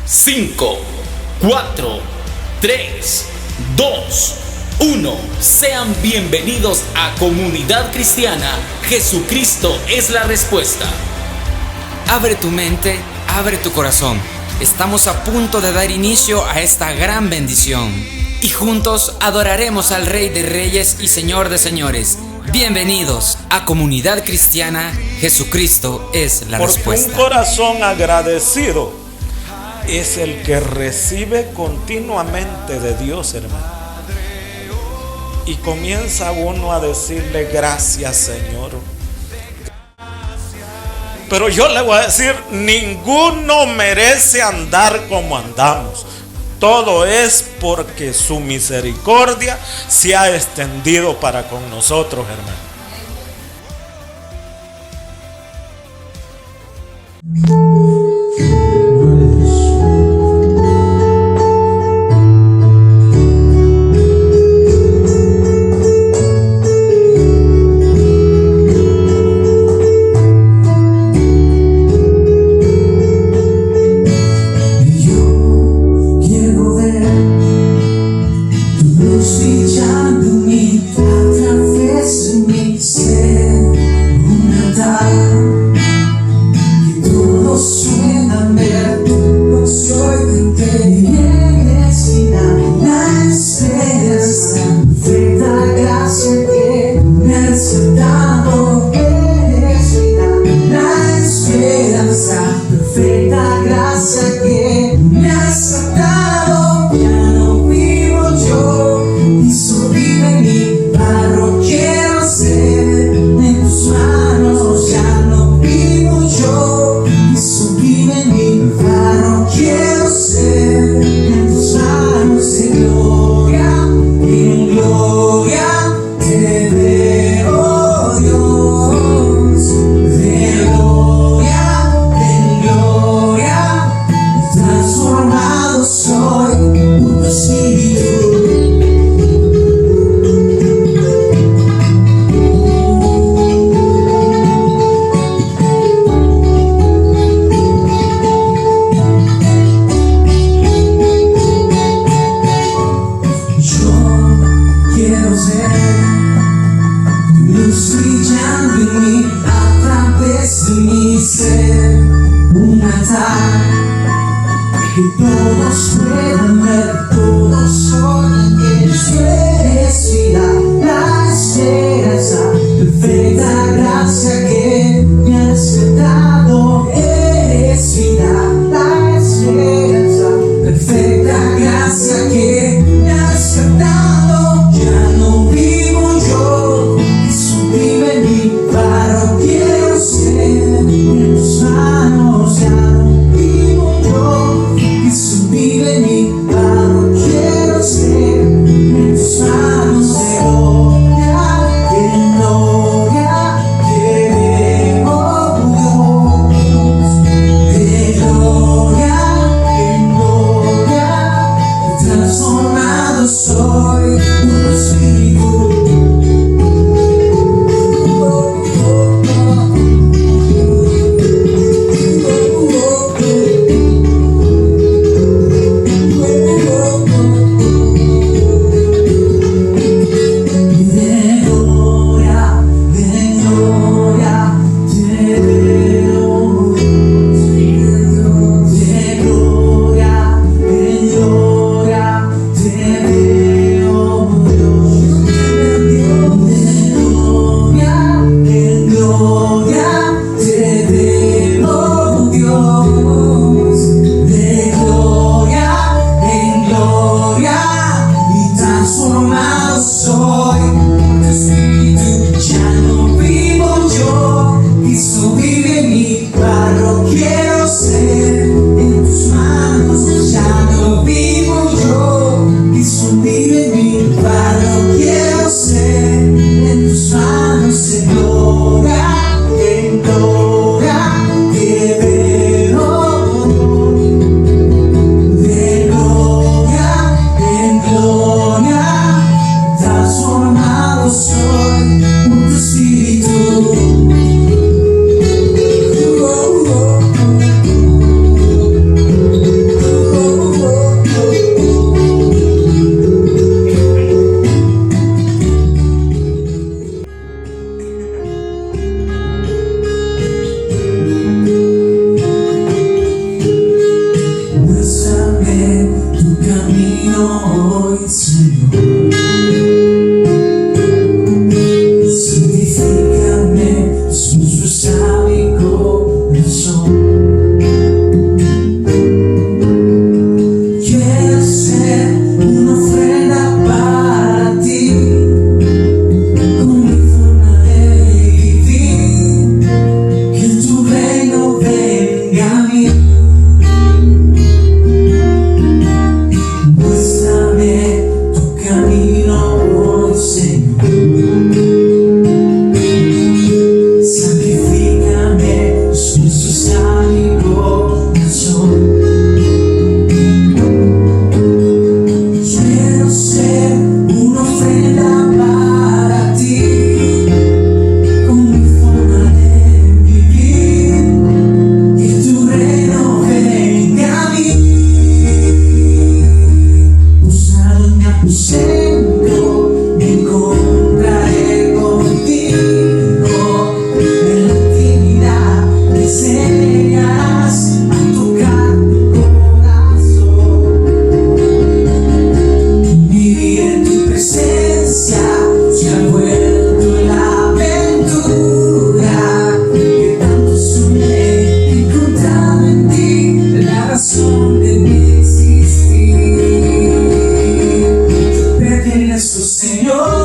5, 4, 3, 2, 1. Sean bienvenidos a Comunidad Cristiana. Jesucristo es la respuesta. Abre tu mente, abre tu corazón. Estamos a punto de dar inicio a esta gran bendición. Y juntos adoraremos al Rey de Reyes y Señor de Señores. Bienvenidos a Comunidad Cristiana. Jesucristo es la respuesta. Porque un corazón agradecido es el que recibe continuamente de Dios, hermano. Y comienza uno a decirle gracias, Señor. Pero yo le voy a decir, ninguno merece andar como andamos. Todo es porque su misericordia se ha extendido para con nosotros, hermano. Que todos puedan ver, todos oyen que tú eres vida, la esperanza, perfecta gracia que me ha despertado. Eres vida, la esperanza, perfecta gracia que me ha despertado. Ya no vivo yo, Jesús vive en mí, para quiero ser en tus manos. Ya no vivo yo, Jesús vive en mí, para quiero ser en tus manos. De gloria, que oh Dios, de gloria, transformado soy por tu Espíritu. Soy un espíritu. enseñarás a tocar tu corazón. Vivir en tu presencia se ha vuelto la aventura que tanto soñé. Encontrado en ti la razón de mi existir. Te pertenezco, Señor.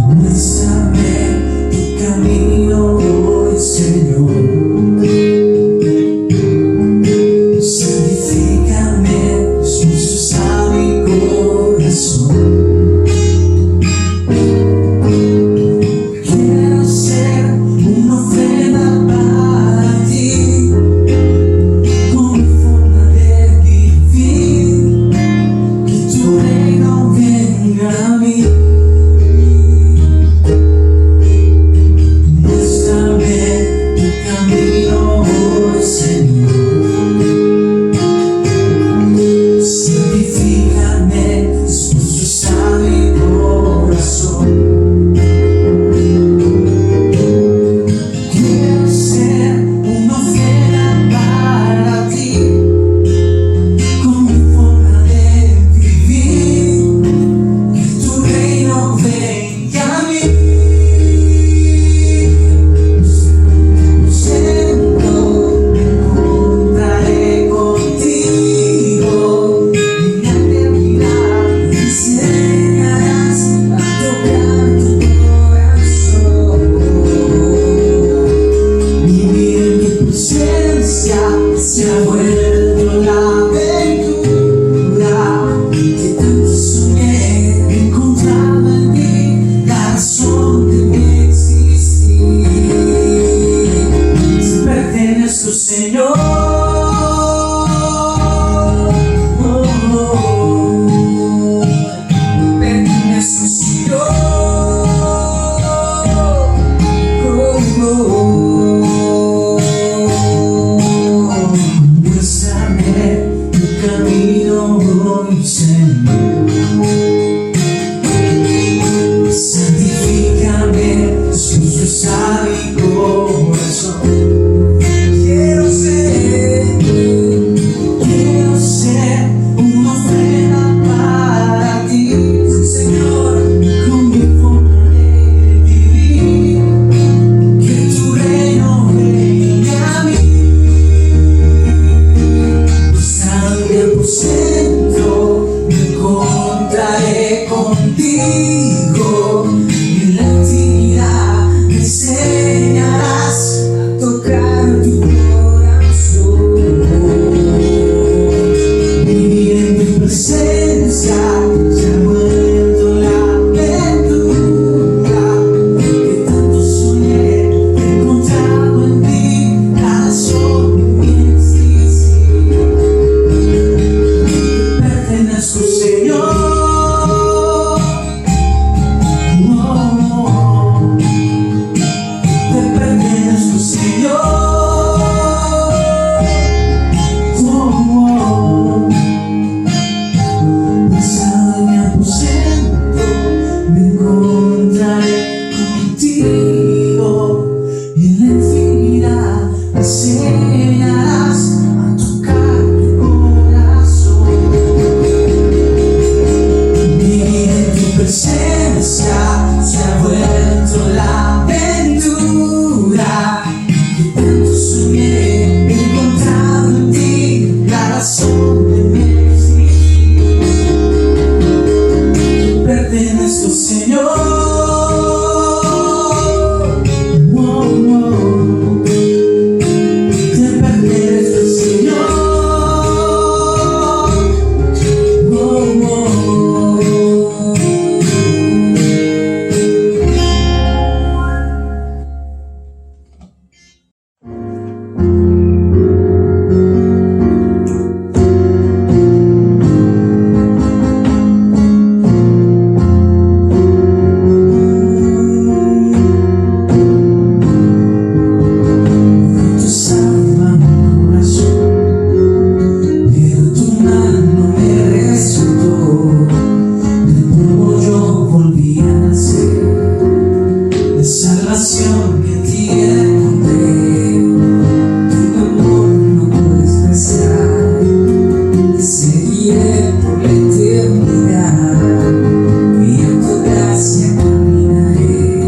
Muéstrame tu camino hoy, Señor. Santifícame, Jesús, a mi corazón. Quiero ser una ofrenda para ti, con mi forma de vivir, que tu reino venga a mí. Muéstrame tu camino hoy, Señor. Santifícame, Jesús, a mi corazón. Quiero ser una ofrenda para ti, con mi forma de vivir, que tu reino venga a mí. Siento, me encontraré contigo en la eternidad. Me enseñarás a tocar tu corazón. Vivir en tu presencia se ha vuelto la aventura que tanto soñé. Encontrado en ti la razón de mi existir. Te pertenezco, Señor. Pertenezco, Señor. Muéstrame tu camino hoy, Señor. Santifícame, Jesús, a mi corazón. Quiero ser una ofrenda para ti, sí, Señor, con mi forma de vivir, que tu reino venga a mí. Sangre por centro, me encontraré contigo en la intimidad. Me enseñarás a tocar tu corazón. Vivir en tu presencia se ha vuelto la aventura que tanto soñé. Encontrado en ti la razón de mi existir. te seguiré por la eternidad, y en tu gracia caminaré,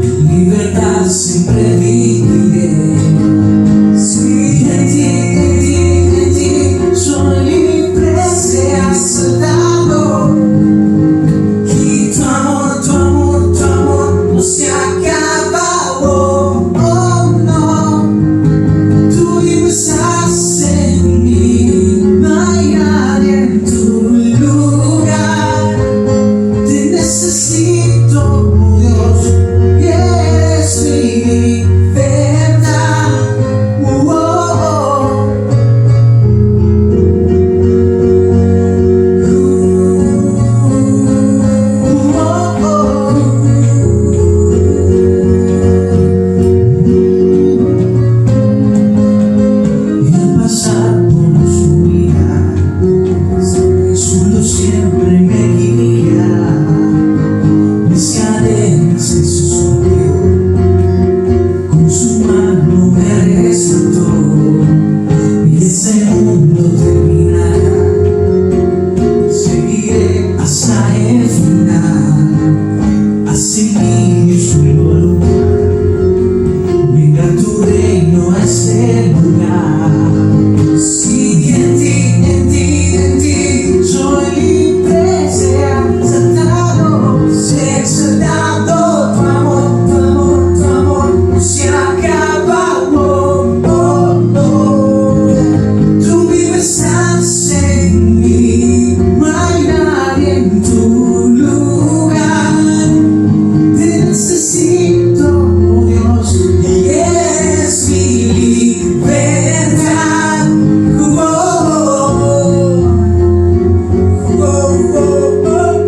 en libertad siempre viviré. Sí, en ti soy libre, seas soldado, y tu amor no se acaba, oh, oh, no. Tú vives en mí, no hay nadie en tu lugar. Te necesito, oh Dios, y eres mi verdad. Oh, oh, Y al pasar por oscuridad, su luz siempre me guía. Mis cadenas Jesús rompió, con su mano me rescató, y ese mundo terminará. Seguiré hasta el final, así mi su voluntad. Venga tu reino a este lugar. Sí, en ti soy libre, sea exaltado, sea exaltado. Tu amor no se acaba, oh, oh, oh. Tú vives en mí, no hay nadie en tu lugar. Te necesito, oh Dios, y eres mi libertad. Oh, oh, oh, oh,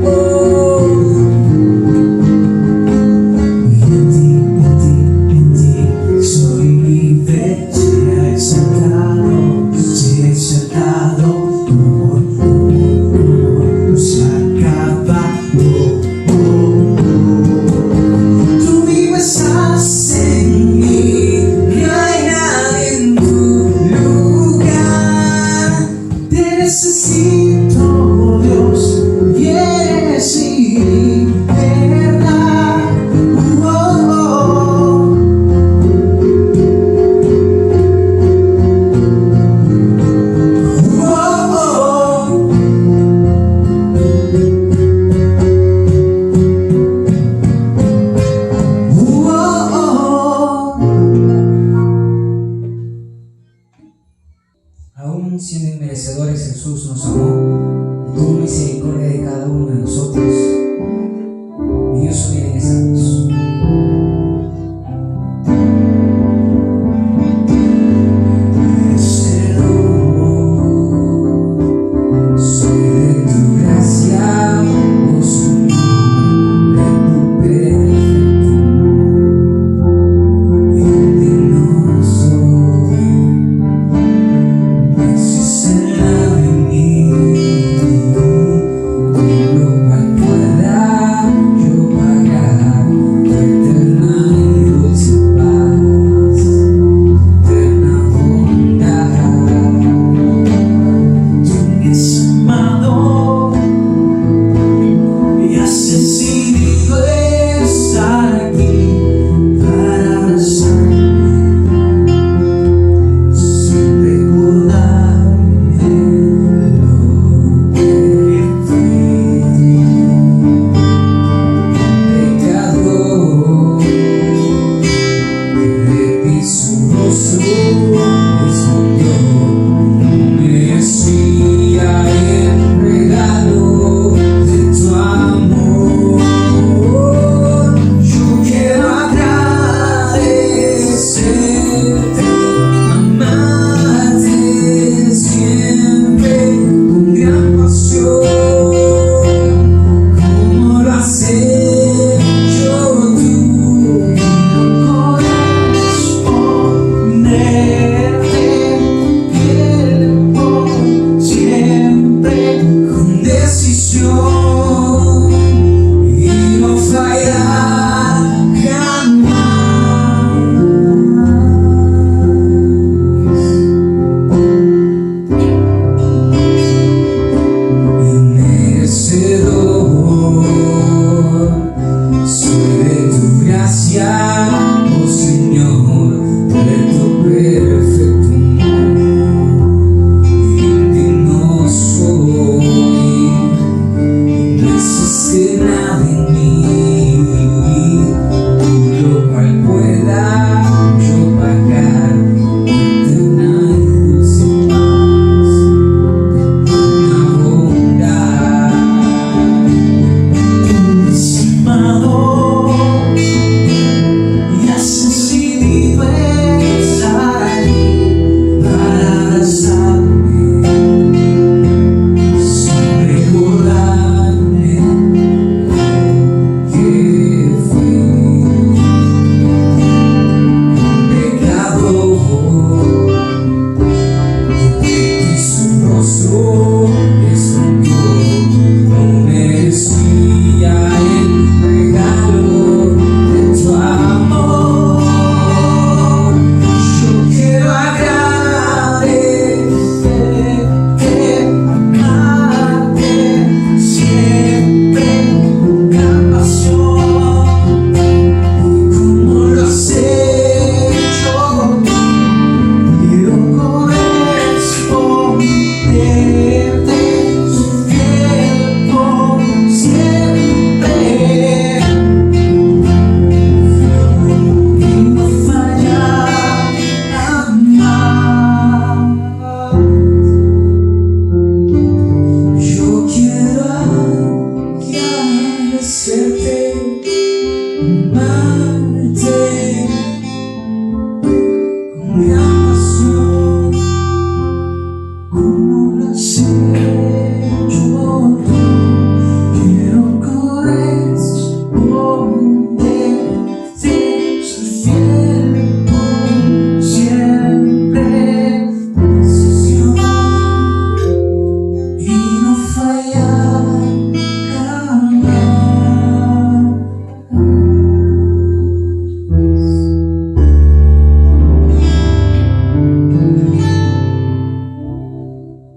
oh, en ti soy libre, sea exaltado, tu amor no se acaba, oh, oh, oh. Tú vives en mí, no hay nadie en tu lugar. Te necesito, oh Dios, y eres mi verdad. Oh, oh, oh. Oh, oh, oh. Aún siendo inmerecedores, Jesús nos amó y tuvo misericordia de cada uno de nosotros. Y Dios subir en esa cruz. Soy de tu gracia, oh Señor, de tu perfecto amor, indigno soy. Jesús en la de mí. con gran pasión, como lo has hecho tú. Quiero correr donde te soy fiel por siempre, decisión y no fallar jamás.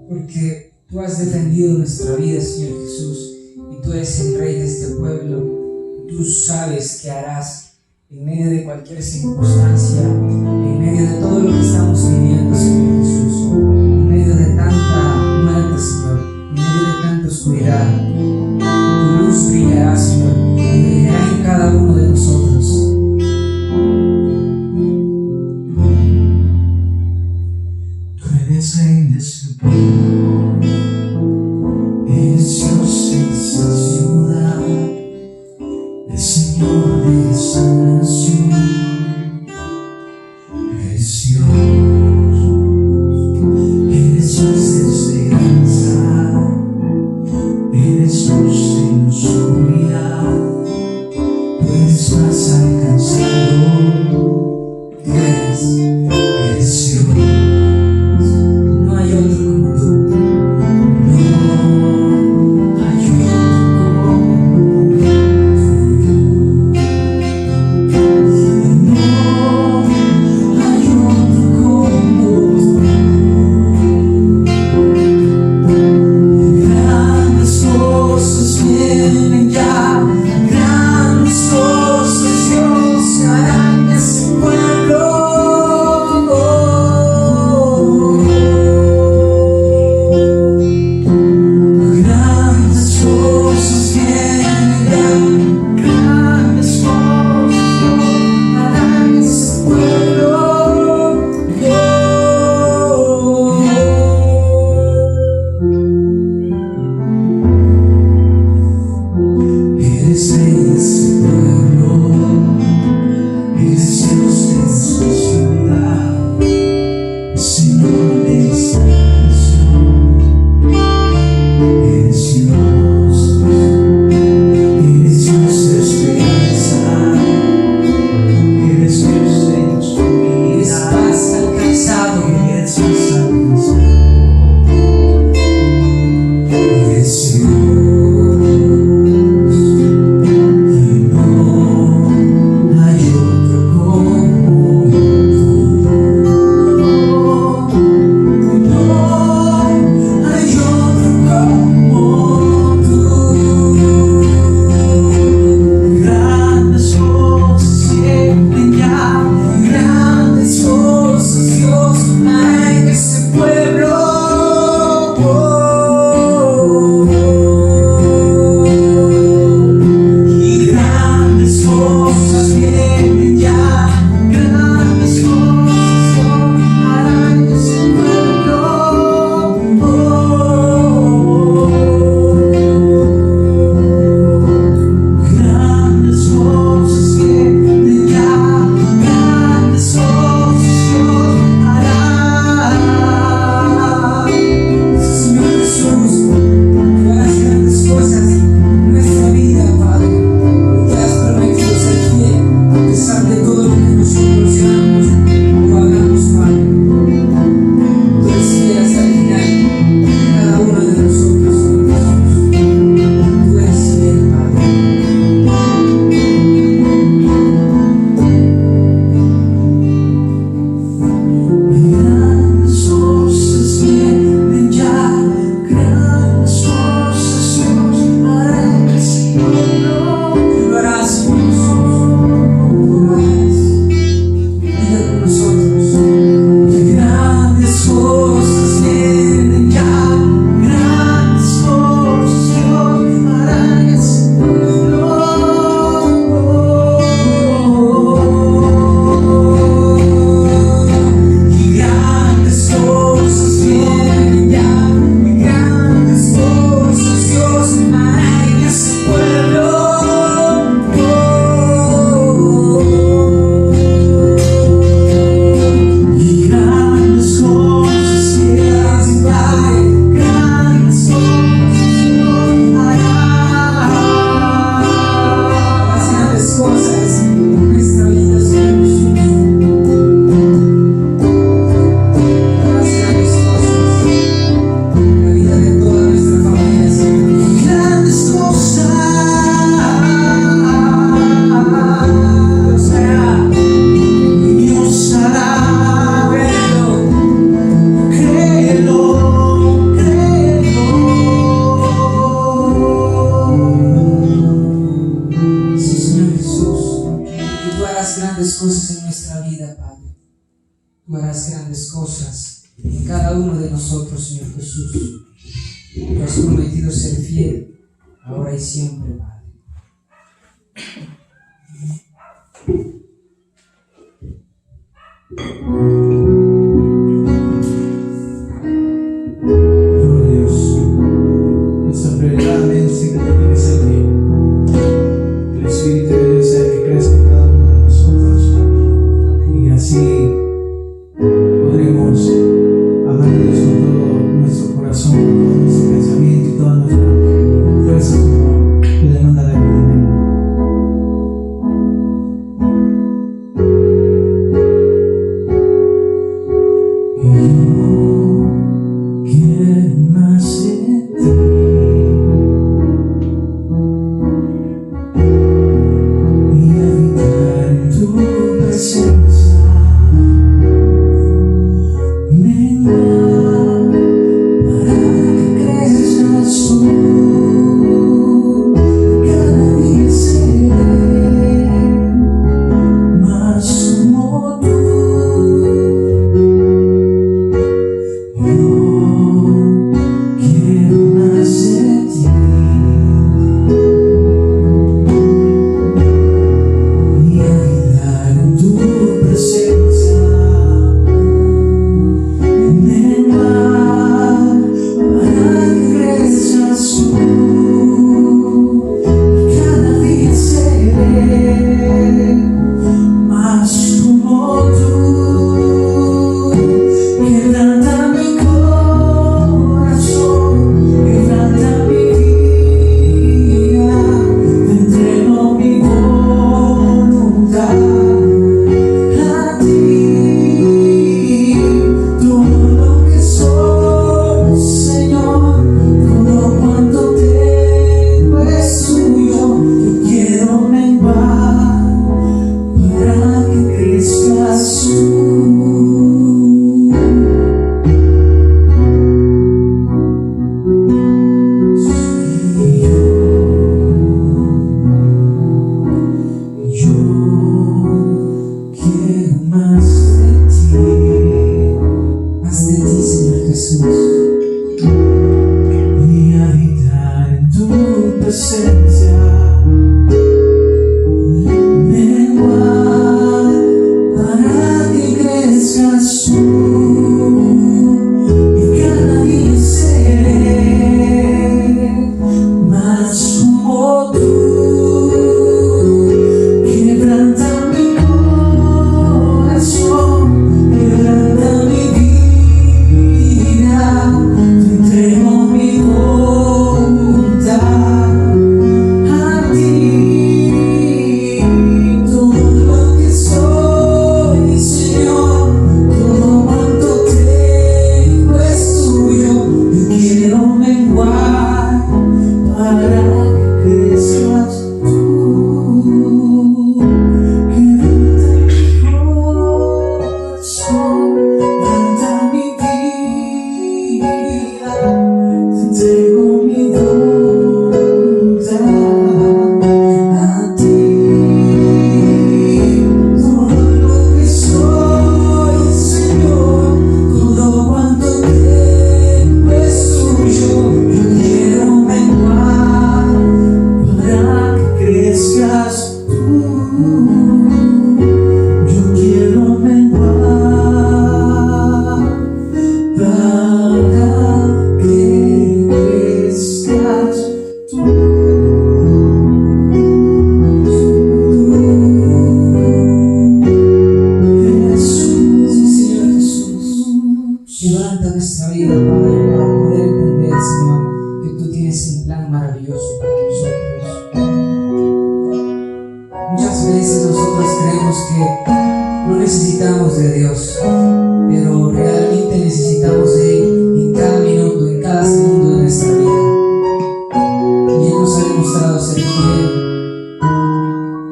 Porque tú has defendido nuestra vida, Señor Jesús, y tú eres el Rey de este pueblo. Tú sabes qué harás en medio de cualquier circunstancia, en medio de todo lo que estamos viviendo, Señor Jesús, en medio de tanta muerte, Señor, en medio de tanta oscuridad. Tu luz brillará, Señor, y brillará en cada uno de nosotros. Tú eres Rey de este pueblo, eres Dios en esta ciudad, el Señor de esta nación, eres Dios de esperanza, eres luz en la oscuridad, tú eres más alcanzado, tú eres Dios. No hay otro como tú. No hay otro como tú. No hay otro como tú. Grandes cosas vienen ya, grandes cosas Dios hará en ese pueblo. Grandes cosas vienen ya, grandes cosas Dios hará en ese pueblo. Eres Rey de este pueblo, eres Dios de esta ciudad, Señor de esta nación, eres Dios de esperanza, eres Dios de la oscuridad, eres más alcanzado, eres más alcanzado, eres Dios. Y no hay otro como tú. No hay otro como tú. Grandes cosas vienen ya, grandes cosas Dios hará en ese pueblo. Y grandes cosas vienen ya, grandes cosas Dios hará en ese pueblo. Grandes cosas vienen ya, grandes cosas Dios hará. Señor Jesús, que harás grandes cosas en nuestra vida, Padre. Te has prometido ser fiel, porque cosas en nuestra vida, Señor Jesús. Harás grandes cosas en la vida de toda nuestra familia, Señor. Grandes cosas Dios hará. Dios hará. Créelo, créelo. Sí, Señor Jesús, y tú harás grandes cosas en nuestra vida, Padre. Tú harás grandes cosas en cada uno de nosotros, Señor Jesús. Tú has prometido ser fiel, ahora y siempre, Padre. Oh Dios, nuestra prioridad en este camino tiene que ser que el Espíritu de Dios sea el que crezca en cada uno de nosotros, y así podremos amar a Dios con todo nuestro corazón, con todo nuestro pensamiento y toda nuestra fuerza, como le demanda la Biblia. veces nosotros creemos que no necesitamos de Dios, pero realmente necesitamos de Él en cada minuto, en cada segundo de nuestra vida. Y Él nos ha demostrado ser fiel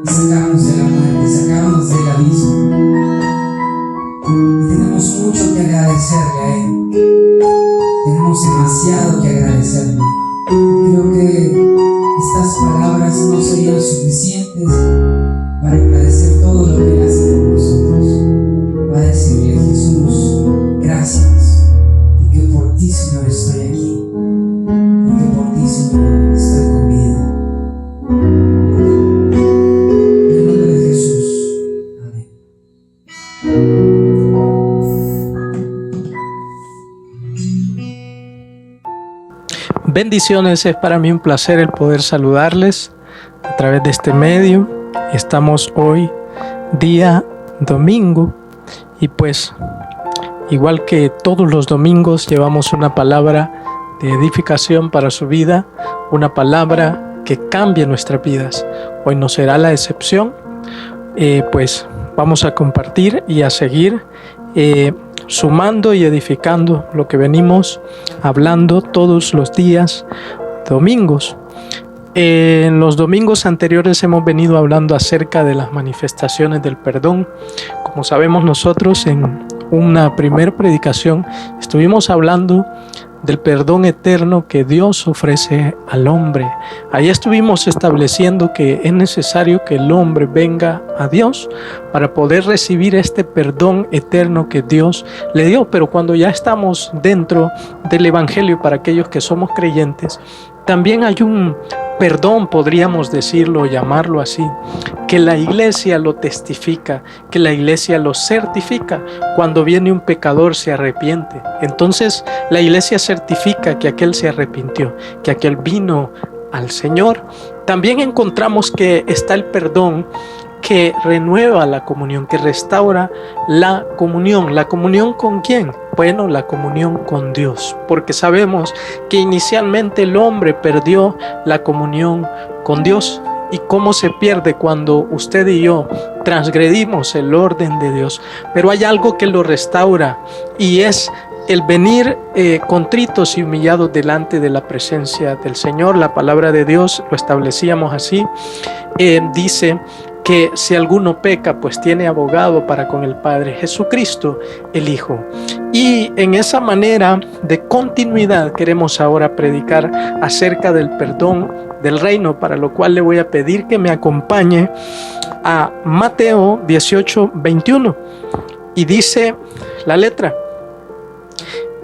y sacarnos de la muerte, sacarnos del abismo. Y tenemos mucho que agradecerle a Él. Tenemos demasiado que agradecerle. Creo que estas palabras no serían suficientes para agradecer todo lo que Él hace por nosotros. Para decirle a Jesús, gracias, porque por ti, Señor, estoy aquí. Porque por ti, Señor, estoy con vida. En el nombre de Jesús. Amén. Bendiciones, es para mí un placer el poder saludarles a través de este medio. Estamos hoy día domingo y pues igual que todos los domingos llevamos una palabra de edificación para su vida, una palabra que cambie nuestras vidas. Hoy no será la excepción, pues vamos a compartir y a seguir sumando y edificando lo que venimos hablando todos los días domingos. En los domingos anteriores hemos venido hablando acerca de las manifestaciones del perdón. Como sabemos nosotros, en una primera predicación estuvimos hablando del perdón eterno que Dios ofrece al hombre. Ahí estuvimos estableciendo que es necesario que el hombre venga a Dios para poder recibir este perdón eterno que Dios le dio. Pero cuando ya estamos dentro del Evangelio, para aquellos que somos creyentes, también hay un perdón, podríamos decirlo, llamarlo así, que la iglesia lo testifica, que la iglesia lo certifica. Cuando viene un pecador se arrepiente, entonces la iglesia certifica que aquel se arrepintió, que aquel vino al Señor. También encontramos que está el perdón que renueva la comunión, que restaura la comunión. ¿La comunión con quién? Bueno, la comunión con Dios, porque sabemos que inicialmente el hombre perdió la comunión con Dios. ¿Y cómo se pierde? Cuando usted y yo transgredimos el orden de Dios. Pero hay algo que lo restaura, y es el venir contritos y humillados delante de la presencia del Señor. La palabra de Dios lo establecíamos así. Dice que si alguno peca, pues tiene abogado para con el Padre, Jesucristo el Hijo. Y en esa manera de continuidad queremos ahora predicar acerca del perdón del reino, para lo cual le voy a pedir que me acompañe a Mateo 18:21. Y dice la letra: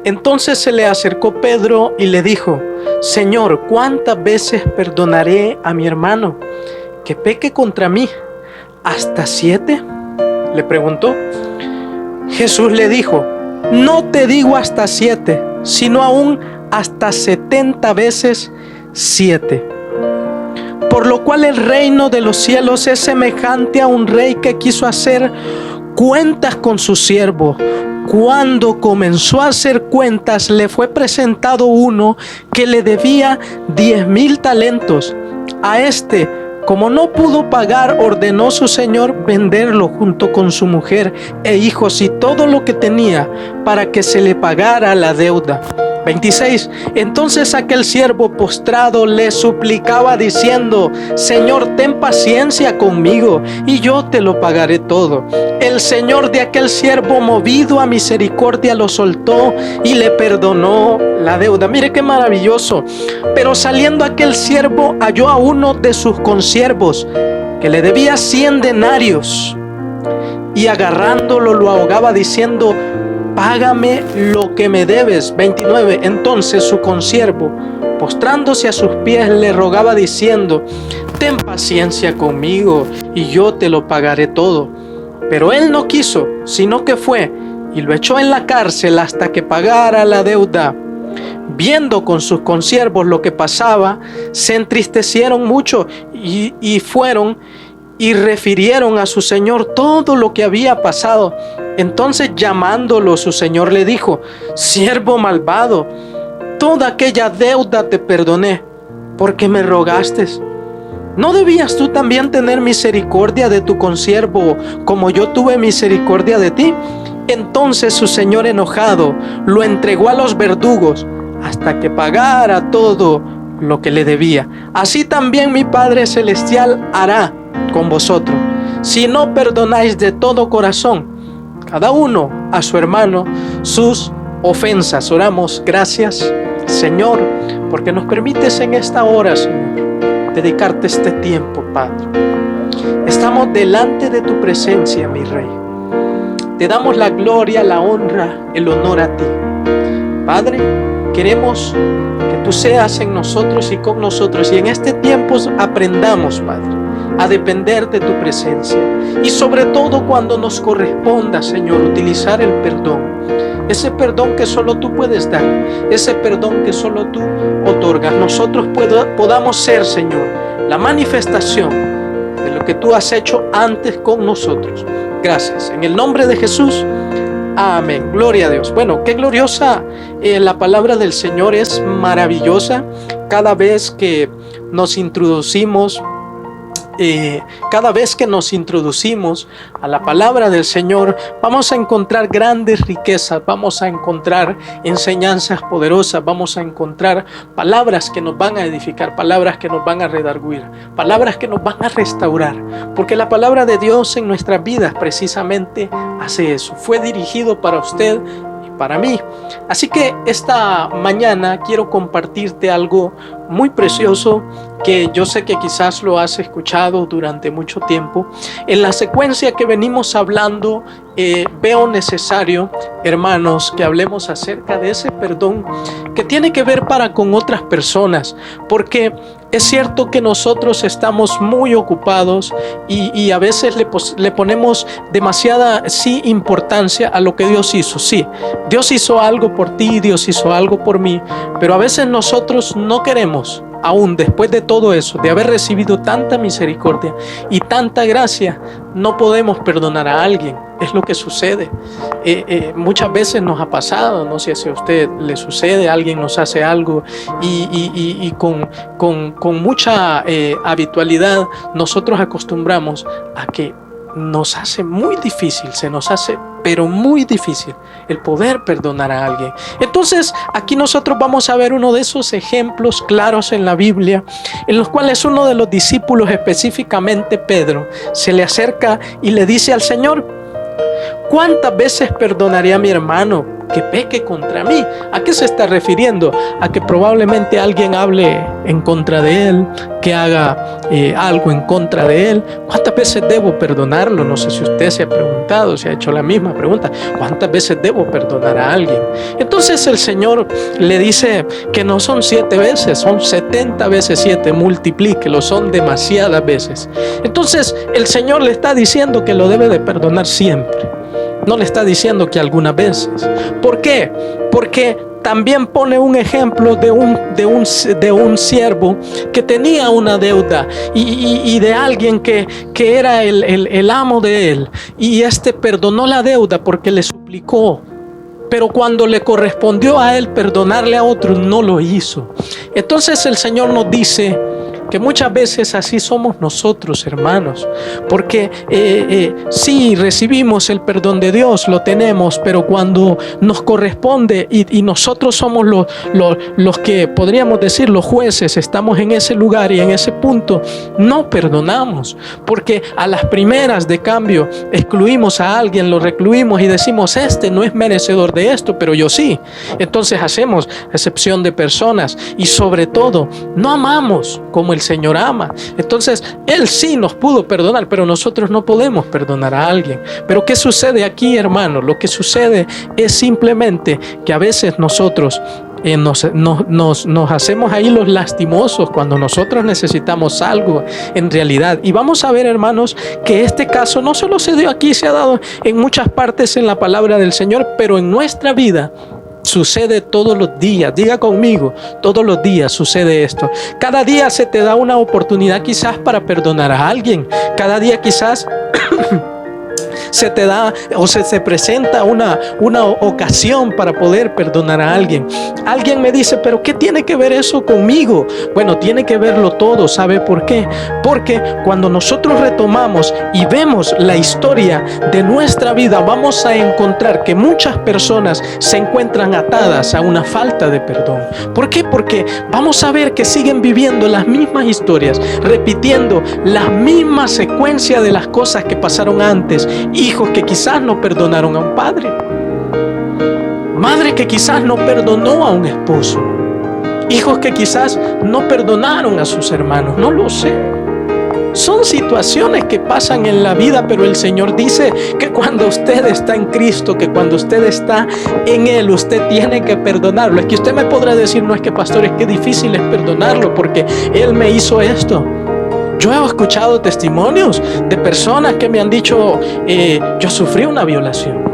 entonces se le acercó Pedro y le dijo: Señor, ¿cuántas veces perdonaré a mi hermano que peque contra mí? ¿Hasta 7? Le preguntó. Jesús le dijo: no te digo hasta 7, sino aún hasta 70 veces 7. Por lo cual el reino de los cielos es semejante a un rey que quiso hacer cuentas con su siervo. Cuando comenzó a hacer cuentas, le fue presentado uno que le debía 10,000 talentos. A este, como no pudo pagar, ordenó su señor venderlo junto con su mujer e hijos y todo lo que tenía, para que se le pagara la deuda. 26. Entonces aquel siervo postrado le suplicaba diciendo: Señor, ten paciencia conmigo y yo te lo pagaré todo. El señor de aquel siervo, movido a misericordia, lo soltó y le perdonó la deuda. Mire qué maravilloso. Pero saliendo aquel siervo, halló a uno de sus consiervos que le debía 100 denarios, y agarrándolo lo ahogaba diciendo: págame lo que me debes. 29. Entonces su consiervo, postrándose a sus pies, le rogaba diciendo: ten paciencia conmigo y yo te lo pagaré todo. Pero él no quiso, sino que fue y lo echó en la cárcel hasta que pagara la deuda. Viendo con sus consiervos lo que pasaba, se entristecieron mucho y fueron y refirieron a su señor todo lo que había pasado. Entonces, llamándolo, su señor le dijo: siervo malvado, toda aquella deuda te perdoné porque me rogaste. ¿no debías tú también tener misericordia de tu consiervo como yo tuve misericordia de ti? Entonces su señor, enojado, lo entregó a los verdugos hasta que pagara todo lo que le debía. Así también mi Padre Celestial hará con vosotros, si no perdonáis de todo corazón cada uno a su hermano sus ofensas. Oramos. Gracias, Señor, porque nos permites en esta hora, Señor, dedicarte este tiempo, Padre. Estamos delante de tu presencia, mi Rey. Te damos la gloria, la honra, el honor a ti. Padre, queremos que tú seas en nosotros y con nosotros, y en este tiempo aprendamos, Padre, a depender de tu presencia, y sobre todo cuando nos corresponda, Señor, utilizar el perdón, ese perdón que solo tú puedes dar, ese perdón que solo tú otorgas. Nosotros podamos ser, Señor, la manifestación de lo que tú has hecho antes con nosotros. Gracias, en el nombre de Jesús, amén. Gloria a Dios. Bueno, qué gloriosa la palabra del Señor, es maravillosa. Cada vez que nos introducimos a la palabra del Señor, vamos a encontrar grandes riquezas, vamos a encontrar enseñanzas poderosas, vamos a encontrar palabras que nos van a edificar, palabras que nos van a redarguir, palabras que nos van a restaurar, porque la palabra de Dios en nuestras vidas precisamente hace eso. Fue dirigido para usted y para mí. Así que esta mañana quiero compartirte algo muy precioso que yo sé que quizás lo has escuchado durante mucho tiempo. En la secuencia que venimos hablando, veo necesario, hermanos, que hablemos acerca de ese perdón que tiene que ver para con otras personas, porque es cierto que nosotros estamos muy ocupados y a veces le ponemos demasiada importancia a lo que Dios hizo. Sí, Dios hizo algo por ti, Dios hizo algo por mí, pero a veces nosotros no queremos, aún después de todo eso, de haber recibido tanta misericordia y tanta gracia, no podemos perdonar a alguien. Es lo que sucede. Muchas veces nos ha pasado, no sé si a usted le sucede, alguien nos hace algo y con mucha habitualidad nosotros acostumbramos a que nos hace muy difícil, se nos hace pero muy difícil el poder perdonar a alguien. Entonces aquí nosotros vamos a ver uno de esos ejemplos claros en la Biblia, en los cuales uno de los discípulos, específicamente Pedro, se le acerca y le dice al Señor: ¿cuántas veces perdonaré a mi hermano que peque contra mí? ¿A qué se está refiriendo? A que probablemente alguien hable en contra de él, que haga algo en contra de él. ¿Cuántas veces debo perdonarlo? No sé si usted se ha preguntado, se ha hecho la misma pregunta. ¿Cuántas veces debo perdonar a alguien? Entonces el Señor le dice que no son 7 veces, son 70 veces 7, multiplíquelo, son demasiadas veces. Entonces el Señor le está diciendo que lo debe de perdonar siempre. No le está diciendo que algunas veces. ¿Por qué? Porque también pone un ejemplo de un siervo que tenía una deuda y de alguien que era el amo de él. Y perdonó la deuda porque le suplicó. Pero cuando le correspondió a él perdonarle a otros, no lo hizo. Entonces el Señor nos dice que muchas veces así somos nosotros, hermanos, porque sí recibimos el perdón de Dios, lo tenemos, pero cuando nos corresponde y nosotros somos los que podríamos decir los jueces, estamos en ese lugar y en ese punto, no perdonamos, porque a las primeras de cambio excluimos a alguien, lo recluimos y decimos: este no es merecedor de esto, pero yo sí. Entonces hacemos excepción de personas y sobre todo no amamos como el Señor ama. Entonces Él sí nos pudo perdonar, pero nosotros no podemos perdonar a alguien. Pero ¿qué sucede aquí, hermano? Lo que sucede es simplemente que a veces nosotros nos hacemos ahí los lastimosos cuando nosotros necesitamos algo en realidad. Y vamos a ver, hermanos, que este caso no solo se dio aquí, se ha dado en muchas partes en la palabra del Señor, pero en nuestra vida sucede todos los días. Diga conmigo, todos los días sucede esto. Cada día se te da una oportunidad quizás para perdonar a alguien. Cada día quizás se te da o se presenta una ocasión para poder perdonar a alguien. Alguien me dice, pero ¿qué tiene que ver eso conmigo? Bueno, tiene que verlo todo. ¿Sabe por qué? Porque cuando nosotros retomamos y vemos la historia de nuestra vida, vamos a encontrar que muchas personas se encuentran atadas a una falta de perdón. ¿Por qué? Porque vamos a ver que siguen viviendo las mismas historias, repitiendo la misma secuencia de las cosas que pasaron antes. Hijos que quizás no perdonaron a un padre, madre que quizás no perdonó a un esposo, hijos que quizás no perdonaron a sus hermanos. No lo sé. Son situaciones que pasan en la vida, pero el Señor dice que cuando usted está en Cristo, que cuando usted está en Él, usted tiene que perdonarlo. Es que usted me podrá decir, no, es que pastor, es que difícil es perdonarlo porque Él me hizo esto. Yo he escuchado testimonios de personas que me han dicho, yo sufrí una violación,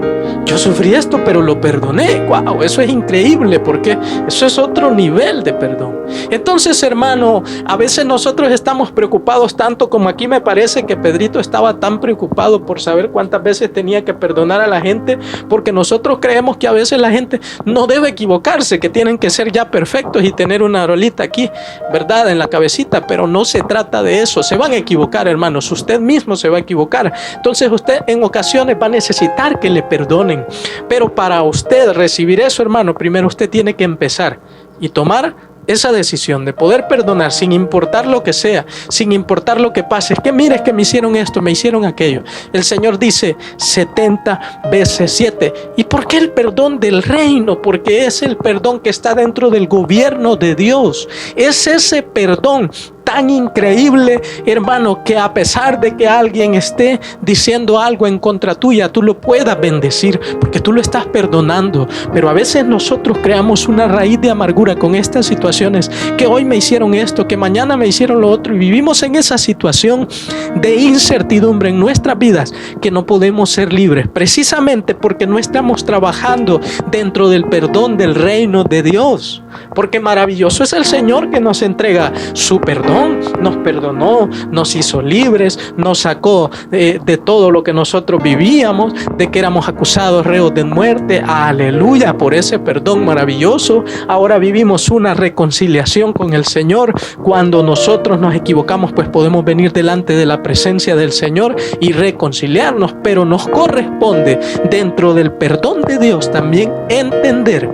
yo sufrí esto, pero lo perdoné. Wow, eso es increíble, porque eso es otro nivel de perdón. Entonces, hermano, a veces nosotros estamos preocupados tanto como aquí me parece que Pedrito estaba tan preocupado por saber cuántas veces tenía que perdonar a la gente, porque nosotros creemos que a veces la gente no debe equivocarse, que tienen que ser ya perfectos y tener una rolita aquí, ¿verdad?, en la cabecita, pero no se trata de eso. Se van a equivocar, hermanos, usted mismo se va a equivocar. Entonces usted en ocasiones va a necesitar que le perdonen, pero para usted recibir eso, hermano, primero usted tiene que empezar y tomar esa decisión de poder perdonar sin importar lo que sea, sin importar lo que pase. Es que mire, es que me hicieron esto, me hicieron aquello. El Señor dice 70 veces 7. ¿Y por qué el perdón del reino? Porque es el perdón que está dentro del gobierno de Dios. Es ese perdón tan increíble, hermano, que a pesar de que alguien esté diciendo algo en contra tuya, tú lo puedas bendecir porque tú lo estás perdonando. Pero a veces nosotros creamos una raíz de amargura con estas situaciones, que hoy me hicieron esto, que mañana me hicieron lo otro, y vivimos en esa situación de incertidumbre en nuestras vidas, que no podemos ser libres precisamente porque no estamos trabajando dentro del perdón del reino de Dios. Porque maravilloso es el Señor que nos entrega su perdón, nos perdonó, nos hizo libres, nos sacó de todo lo que nosotros vivíamos, de que éramos acusados, reos de muerte. Aleluya, por ese perdón maravilloso. Ahora vivimos una reconciliación con el Señor. Cuando nosotros nos equivocamos, pues podemos venir delante de la presencia del Señor y reconciliarnos, pero nos corresponde dentro del perdón de Dios también entender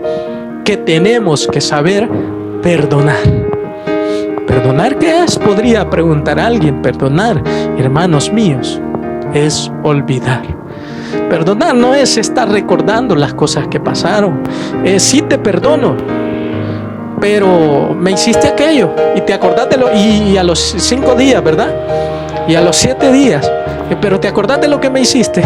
que tenemos que saber perdonar. ¿Perdonar qué es? Podría preguntar alguien. Perdonar, hermanos míos, es olvidar. Perdonar no es estar recordando las cosas que pasaron. Sí te perdono, pero me hiciste aquello y te acordás de lo, y a los 5 días, ¿verdad? Y a los 7 días, pero te acordás de lo que me hiciste.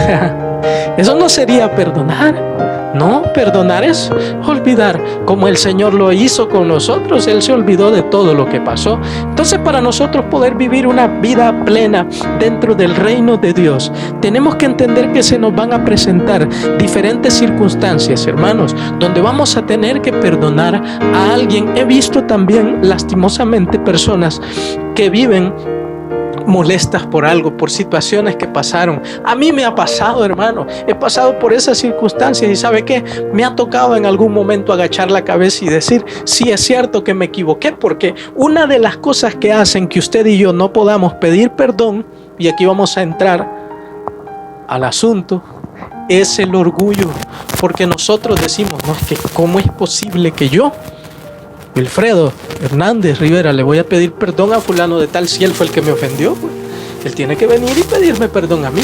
Eso no sería perdonar. No, perdonar es olvidar, como el Señor lo hizo con nosotros. Él se olvidó de todo lo que pasó. Entonces, para nosotros poder vivir una vida plena dentro del reino de Dios, tenemos que entender que se nos van a presentar diferentes circunstancias, hermanos, donde vamos a tener que perdonar a alguien. He visto también, lastimosamente, personas que viven molestas por algo, por situaciones que pasaron. A mí me ha pasado, hermano, he pasado por esas circunstancias y ¿sabe qué? Me ha tocado en algún momento agachar la cabeza y decir, sí, es cierto que me equivoqué, porque una de las cosas que hacen que usted y yo no podamos pedir perdón, y aquí vamos a entrar al asunto, es el orgullo, porque nosotros decimos, no, es que ¿cómo es posible que yo, Wilfredo Hernández Rivera, le voy a pedir perdón a fulano de tal si él fue el que me ofendió? Pues él tiene que venir y pedirme perdón a mí.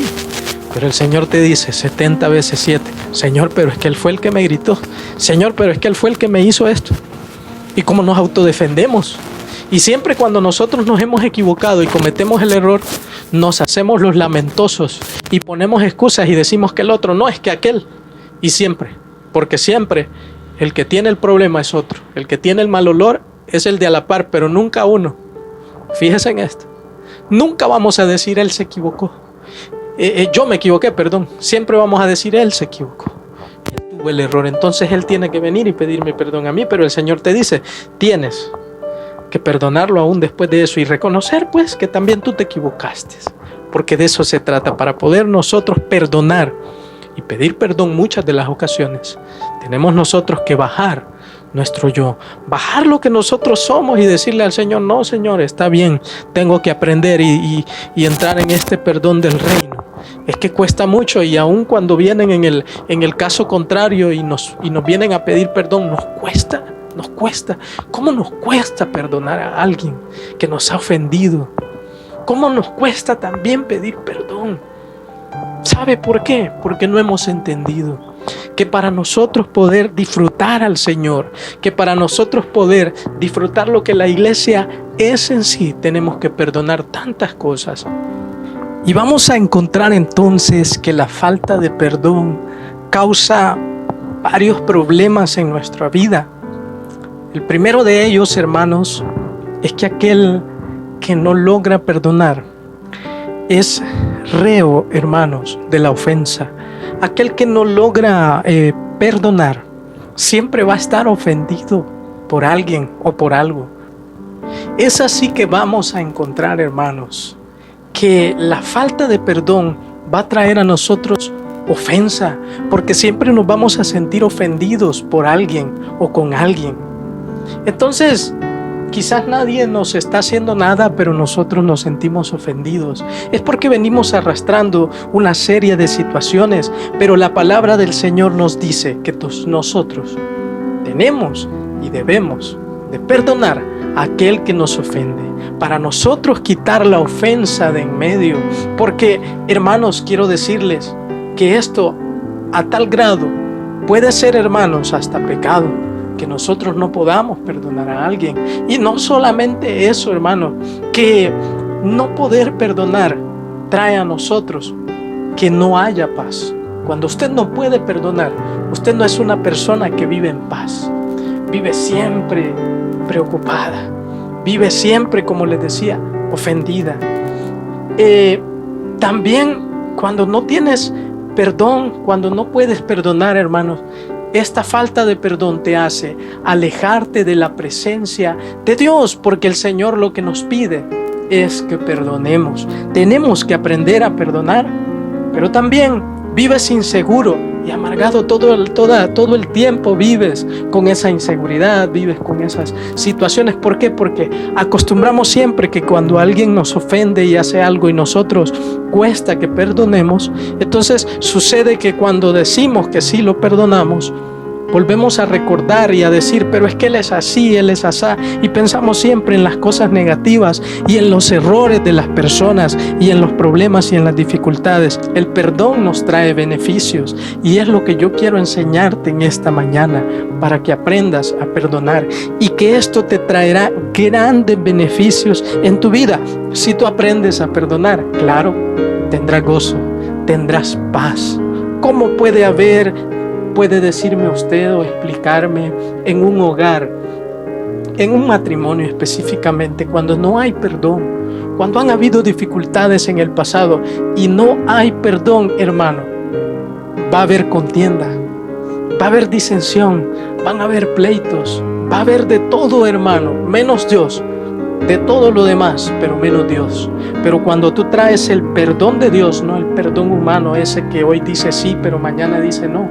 Pero el Señor te dice 70 veces 7, Señor, pero es que él fue el que me gritó. Señor, pero es que él fue el que me hizo esto. Y cómo nos autodefendemos. Y siempre cuando nosotros nos hemos equivocado y cometemos el error, nos hacemos los lamentosos y ponemos excusas y decimos que el otro, no, es que aquel. Y siempre, porque siempre el que tiene el problema es otro. El que tiene el mal olor es el de a la par, pero nunca uno. Fíjese en esto. Nunca vamos a decir él se equivocó. Yo me equivoqué, perdón. Siempre vamos a decir él se equivocó. Él tuvo el error. Entonces él tiene que venir y pedirme perdón a mí. Pero el Señor te dice, tienes que perdonarlo aún después de eso y reconocer pues que también tú te equivocaste. porque de eso se trata. Para poder nosotros perdonar y pedir perdón muchas de las ocasiones, tenemos nosotros que bajar nuestro yo, bajar lo que nosotros somos y decirle al Señor: no, Señor, está bien, tengo que aprender y entrar en este perdón del reino. Es que cuesta mucho, y aun cuando vienen en el caso contrario y nos vienen a pedir perdón, nos cuesta. ¿Cómo nos cuesta perdonar a alguien que nos ha ofendido? ¿Cómo nos cuesta también pedir perdón? ¿Sabe por qué? Porque no hemos entendido que para nosotros poder disfrutar al Señor, que para nosotros poder disfrutar lo que la iglesia es en sí, tenemos que perdonar tantas cosas. Y vamos a encontrar entonces que la falta de perdón causa varios problemas en nuestra vida. El primero de ellos, hermanos, es que aquel que no logra perdonar es reo, hermanos, de la ofensa. Aquel que no logra perdonar siempre va a estar ofendido por alguien o por algo. Es así que vamos a encontrar, hermanos, que la falta de perdón va a traer a nosotros ofensa, porque siempre nos vamos a sentir ofendidos por alguien o con alguien. Entonces, quizás nadie nos está haciendo nada, pero nosotros nos sentimos ofendidos. Es porque venimos arrastrando una serie de situaciones, pero la palabra del Señor nos dice que nosotros tenemos y debemos de perdonar a aquel que nos ofende, para nosotros quitar la ofensa de en medio. Porque, hermanos, quiero decirles que esto a tal grado puede ser, hermanos, hasta pecado, que nosotros no podamos perdonar a alguien. Y no solamente eso, hermano, que no poder perdonar trae a nosotros que no haya paz. Cuando usted no puede perdonar, usted no es una persona que vive en paz. Vive siempre preocupada, vive siempre, como les decía, ofendida. También cuando no tienes perdón, cuando no puedes perdonar, hermanos, esta falta de perdón te hace alejarte de la presencia de Dios, porque el Señor lo que nos pide es que perdonemos. Tenemos que aprender a perdonar, pero también vives inseguro y amargado todo el tiempo. Vives con esa inseguridad, vives con esas situaciones. ¿Por qué? Porque acostumbramos siempre que cuando alguien nos ofende y hace algo y nosotros cuesta que perdonemos, entonces sucede que cuando decimos que sí lo perdonamos, volvemos a recordar y a decir: pero es que él es así, él es asá, y pensamos siempre en las cosas negativas y en los errores de las personas y en los problemas y en las dificultades. El perdón nos trae beneficios, y es lo que yo quiero enseñarte en esta mañana, para que aprendas a perdonar, y que esto te traerá grandes beneficios en tu vida. Si tú aprendes a perdonar, claro, tendrás gozo, tendrás paz. ¿Cómo puede decirme usted o explicarme en un hogar, en un matrimonio específicamente, cuando no hay perdón, cuando han habido dificultades en el pasado y no hay perdón, hermano? Va a haber contienda, va a haber disensión, van a haber pleitos, va a haber de todo, hermano, menos Dios. De todo lo demás, pero menos Dios. Pero cuando tú traes el perdón de Dios, no el perdón humano, ese que hoy dice sí, pero mañana dice no.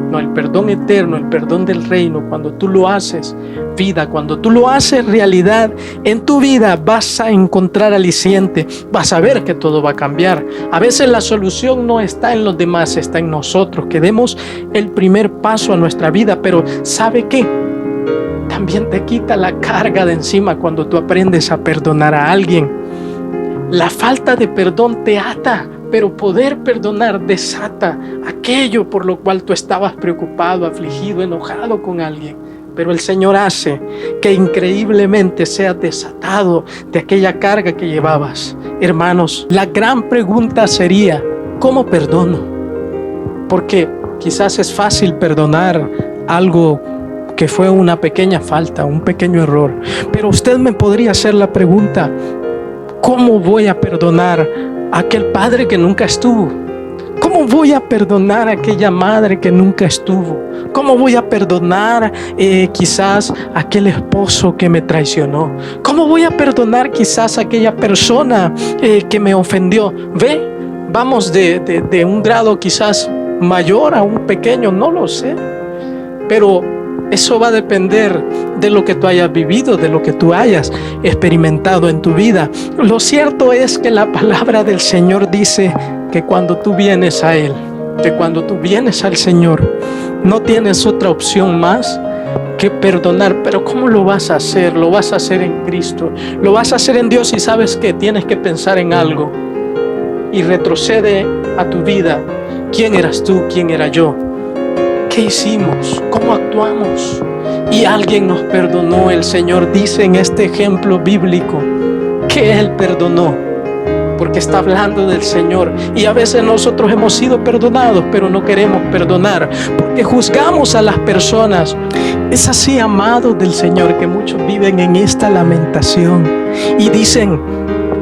No, el perdón eterno, el perdón del reino, cuando tú lo haces vida, cuando tú lo haces realidad en tu vida, vas a encontrar aliciente, vas a ver que todo va a cambiar. A veces la solución no está en los demás, está en nosotros, que demos el primer paso a nuestra vida. Pero ¿sabe qué? También te quita la carga de encima cuando tú aprendes a perdonar a alguien. La falta de perdón te ata, pero poder perdonar desata aquello por lo cual tú estabas preocupado, afligido, enojado con alguien. Pero el Señor hace que increíblemente seas desatado de aquella carga que llevabas. Hermanos, la gran pregunta sería: ¿cómo perdono? Porque quizás es fácil perdonar algo que fue una pequeña falta, un pequeño error. Pero usted me podría hacer la pregunta: ¿cómo voy a perdonar a aquel padre que nunca estuvo? ¿Cómo voy a perdonar a aquella madre que nunca estuvo? ¿Cómo voy a perdonar quizás a aquel esposo que me traicionó? ¿Cómo ¿Cómo voy a perdonar quizás a aquella persona que me ofendió? Vamos de un grado quizás mayor a un pequeño, no lo sé. Pero eso va a depender de lo que tú hayas vivido, de lo que tú hayas experimentado en tu vida. Lo cierto es que la palabra del Señor dice que cuando tú vienes a Él, que cuando tú vienes al Señor, no tienes otra opción más que perdonar. Pero ¿cómo lo vas a hacer? Lo vas a hacer en Cristo, lo vas a hacer en Dios. Y sabes que tienes que pensar en algo y retrocede a tu vida. ¿Quién eras tú? ¿Quién era yo? ¿Qué hicimos? ¿Cómo actuamos? Y alguien nos perdonó. El Señor dice en este ejemplo bíblico que Él perdonó, porque está hablando del Señor. Y a veces nosotros hemos sido perdonados, pero no queremos perdonar porque juzgamos a las personas. Es así, amados del Señor, que muchos viven en esta lamentación y dicen: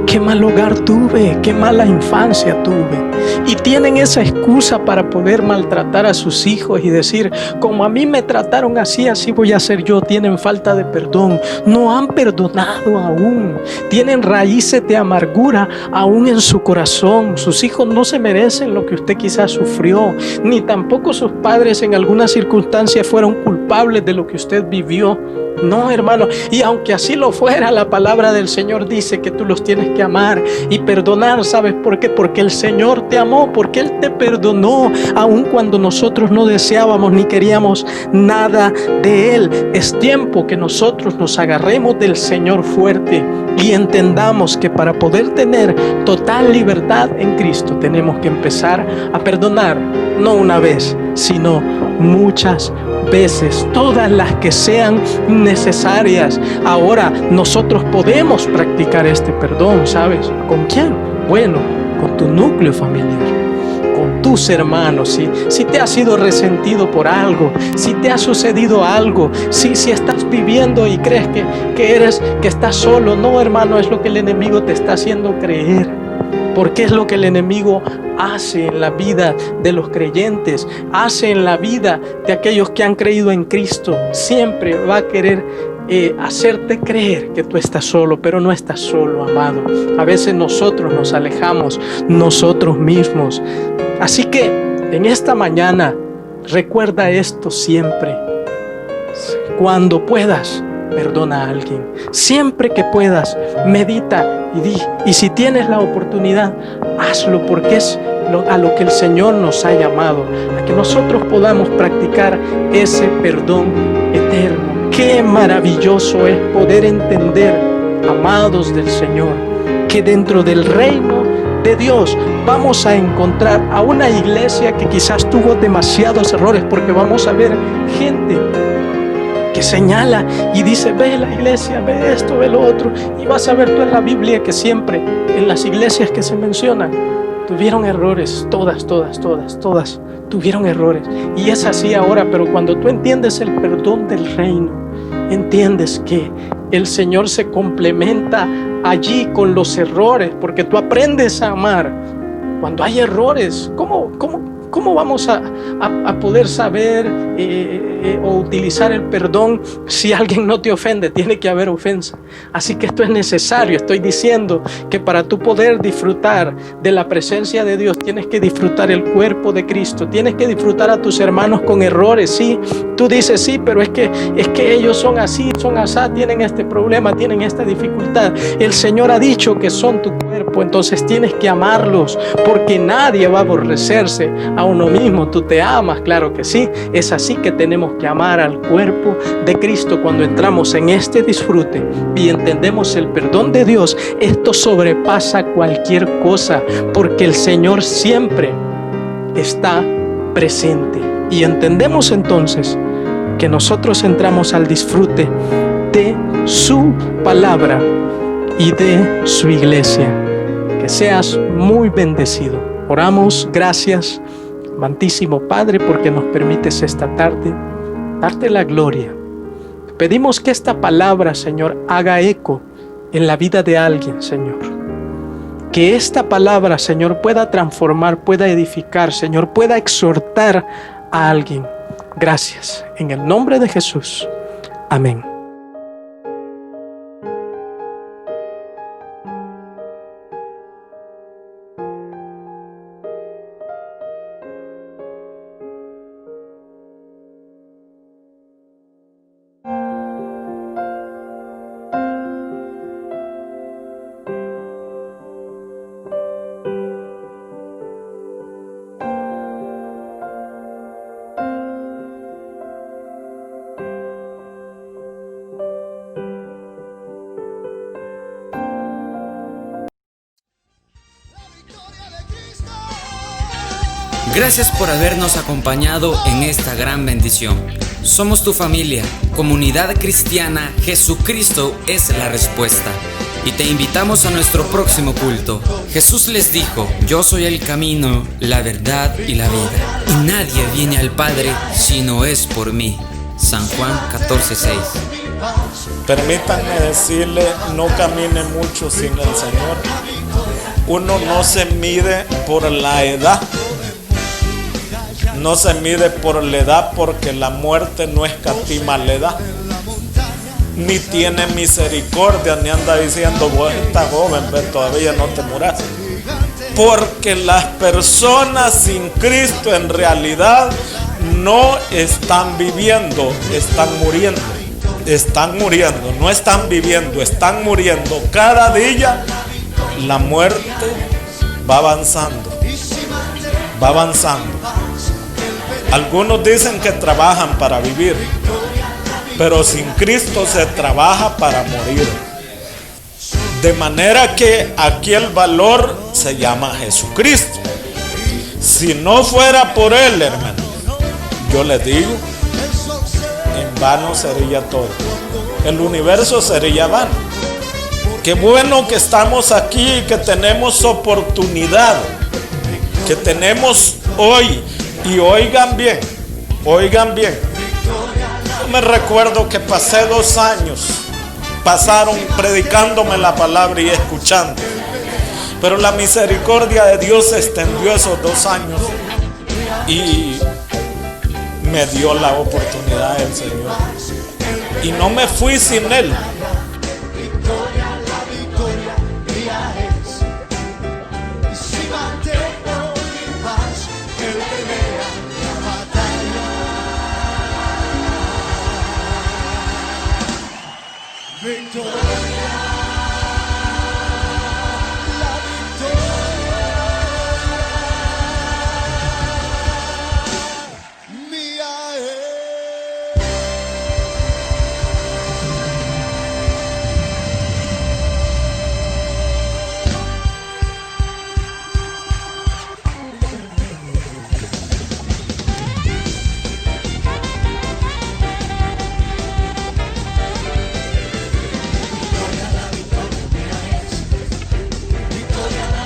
qué mal hogar tuve, qué mala infancia tuve. Y tienen esa excusa para poder maltratar a sus hijos y decir: como a mí me trataron así, así voy a ser yo. Tienen falta de perdón, no han perdonado aún, tienen raíces de amargura aún en su corazón. Sus hijos no se merecen lo que usted quizás sufrió, ni tampoco sus padres en algunas circunstancias fueron culpables de lo que usted vivió. No, hermano, y aunque así lo fuera, la palabra del Señor dice que tú los tienes que amar y perdonar. ¿Sabes por qué? Porque el Señor te amó, porque Él te perdonó, aun cuando nosotros no deseábamos ni queríamos nada de Él. Es tiempo que nosotros nos agarremos del Señor fuerte y entendamos que para poder tener total libertad en Cristo tenemos que empezar a perdonar, no una vez, sino muchas veces, todas las que sean necesarias. Ahora nosotros podemos practicar este perdón, ¿sabes? ¿Con quién? Bueno, con tu núcleo familiar, con tus hermanos. Si te has sido resentido por algo, si te ha sucedido algo, si estás viviendo y crees que estás solo, no, hermano, es lo que el enemigo te está haciendo creer. Porque es lo que el enemigo hace en la vida de los creyentes, hace en la vida de aquellos que han creído en Cristo. Siempre va a querer hacerte creer que tú estás solo, pero no estás solo, amado. A veces nosotros nos alejamos nosotros mismos. Así que en esta mañana recuerda esto siempre. Cuando puedas, perdona a alguien. Siempre que puedas, medita y di. Y si tienes la oportunidad, hazlo, porque es a lo que el Señor nos ha llamado, a que nosotros podamos practicar ese perdón eterno. Qué maravilloso es poder entender, amados del Señor, que dentro del reino de Dios vamos a encontrar a una iglesia que quizás tuvo demasiados errores, porque vamos a ver gente que señala y dice: ve la iglesia, ve esto, ve lo otro. Y vas a ver tú en la Biblia que siempre en las iglesias que se mencionan tuvieron errores, todas tuvieron errores. Y es así ahora, pero cuando tú entiendes el perdón del reino, entiendes que el Señor se complementa allí con los errores, porque tú aprendes a amar cuando hay errores. ¿Cómo vamos a poder saber o utilizar el perdón si alguien no te ofende? Tiene que haber ofensa. Así que esto es necesario. Estoy diciendo que para tú poder disfrutar de la presencia de Dios, tienes que disfrutar el cuerpo de Cristo. Tienes que disfrutar a tus hermanos con errores. Sí, tú dices: sí, pero es que ellos son así, son asá, tienen este problema, tienen esta dificultad. El Señor ha dicho que son tu cuerpo, entonces tienes que amarlos, porque nadie va a aborrecerse a uno mismo. Tú te amas, claro que sí. Es así que tenemos que amar al cuerpo de Cristo. Cuando entramos en este disfrute y entendemos el perdón de Dios, esto sobrepasa cualquier cosa, porque el Señor siempre está presente. Y entendemos entonces que nosotros entramos al disfrute de su palabra y de su iglesia. Que seas muy bendecido. Oramos. Gracias, amantísimo Padre, porque nos permites esta tarde darte la gloria. Pedimos que esta palabra, Señor, haga eco en la vida de alguien, Señor. Que esta palabra, Señor, pueda transformar, pueda edificar, Señor, pueda exhortar a alguien. Gracias. En el nombre de Jesús. Amén. Gracias por habernos acompañado en esta gran bendición. Somos tu familia, Comunidad Cristiana Jesucristo es la respuesta. Y te invitamos a nuestro próximo culto. Jesús les dijo: yo soy el camino, la verdad y la vida. Y nadie viene al Padre si no es por mí. San Juan 14:6. Permítanme decirle, no camine mucho sin el Señor. Uno no se mide por la edad. No se mide por la edad, porque la muerte no escatima la edad. Ni tiene misericordia, ni anda diciendo: vos estás joven, todavía no te muras. Porque las personas sin Cristo en realidad no están viviendo, están muriendo. Están muriendo, no están viviendo, están muriendo. Cada día la muerte va avanzando, va avanzando. Algunos dicen que trabajan para vivir, pero sin Cristo se trabaja para morir. De manera que aquí el valor se llama Jesucristo. Si no fuera por Él, hermano, yo les digo, en vano sería todo. El universo sería vano. Qué bueno que estamos aquí y que tenemos oportunidad, que tenemos hoy. Y oigan bien, oigan bien. Yo me recuerdo que pasé 2 años, pasaron predicándome la palabra y escuchando. Pero la misericordia de Dios se extendió esos 2 años y me dio la oportunidad del Señor. Y no me fui sin Él. Victoria.